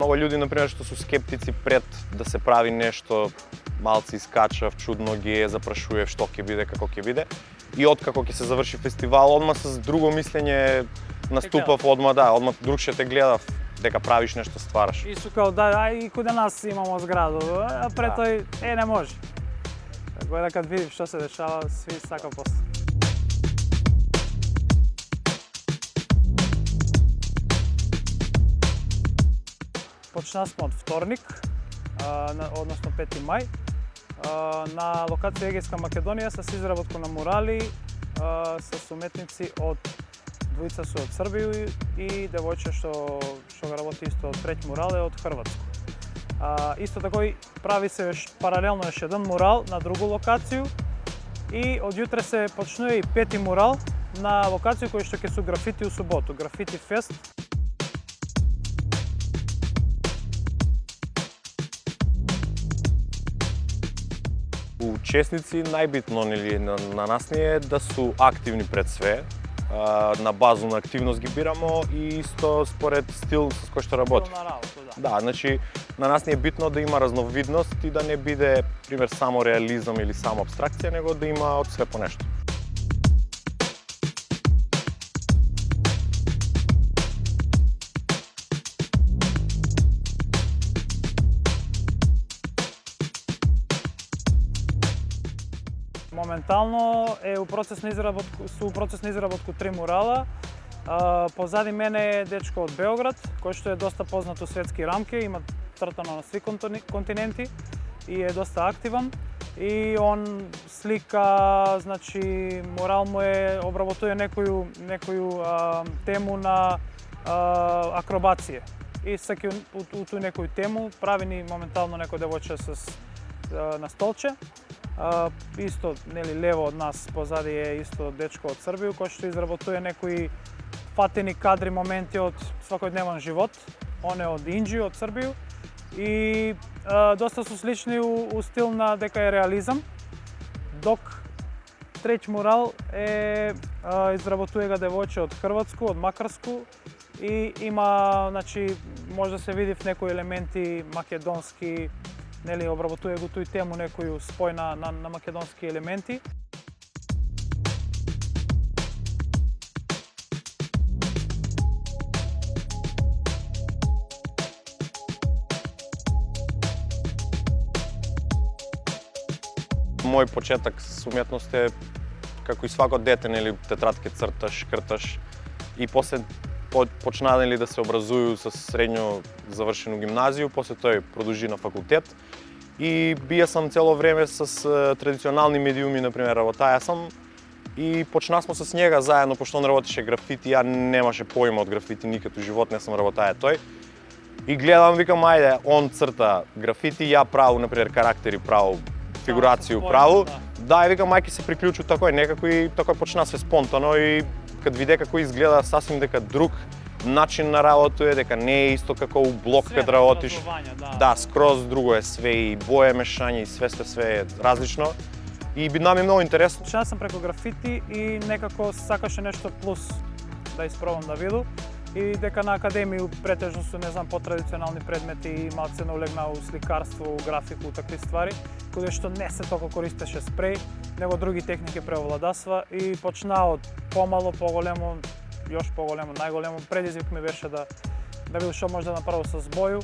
Многу луѓе на пример што су скептици пред да се прави нешто, малци искачав, чудно ги запрашував што ќе биде, како ќе биде. И откако ќе се заврши фестивал, одма с друго мислење наступав, одма другше те гледав дека правиш нешто, ствараш. И су као да, и каде нас имамо зграду, а пред тој не може. Така да кад видиш што се дешава, сви сака после. Почна сме од вторник, односно 5 мај, на локација Егејска Македонија с изработка на мурали с уметници од двојца су од Србија и девојче што го работи исто од треќ мурал е од Хрватско. Исто тако прави се паралелно еш еден мурал на другу локацiju и од јутре се почнува и пети мурал на локација кој што ќе су графити у суботу, графити фест. Учесници најбитно на нас ни е да су активни пред све, на базу на активност ги бирамо и исто според стил со кој што работи. Да, значи на нас ни е битно да има разновидност и да не биде пример само реализам или само абстракција, него да има од све по нешто. Моментално е у процес на изработку 3 мурала. Позади мене е дечко од Београд, кој што е доста познат у светски рамки, има цртано на сви континенти и е доста активен. И он слика, значи мурал му е обработува некоју тему на акробација. И саки у тој некој тему прави ни моментално некој девојче на столче. Исто, нели, лево од нас позади е исто дечко од Србија кој што изработува некои фатени кадри, моменти од свакојдневен живот. Он е од Инџи, од Србија и доста су слични у стил на дека е реализам. Док треќ мурал е изработува го девојче од Хрватско, од Макарску и има, значи, може да се види в некои елементи македонски, нели, обработува го тој тему некоју спој на македонски елементи. Мој почеток со уметност е како и свако дете, нели, тетрадке црташ, крташ и после почна, нели, да се образуju со средно завршено гимназију, после тој продолжи на факултет и бија сам цело време с традиционални медиуми, например, работаја сам и почнавме с njega заедно, пошто он работеше графити, ја немаше поима од графити, никад у живот не сам работаја тој. И гледам, викам, ајде, он црта графити, ја праву, например, карактери праву, фигурацију праву. Да, и викам, мајке се приклучу такој, некако и такој почна се спонтано и кад виде како изгледа сасвим дека друг начин на работа е, дека не е исто како у блок кад работиш. Да, скроз друго е све и боje мешање и све е различно. И би нам е многу интересно. Почнав сам преку графити и некако сакаше нешто плюс да испробам да виду. И дека на академија претежно су, не знам, потрадиционални предмети и малце наулегна у сликарство, у графику, такви ствари, каде што не се толку користеше спреј, него други техники превладасва и почна од помало, поголемо, још поголемо, најголемо предизвик ми беше да видам што може да направам со боју.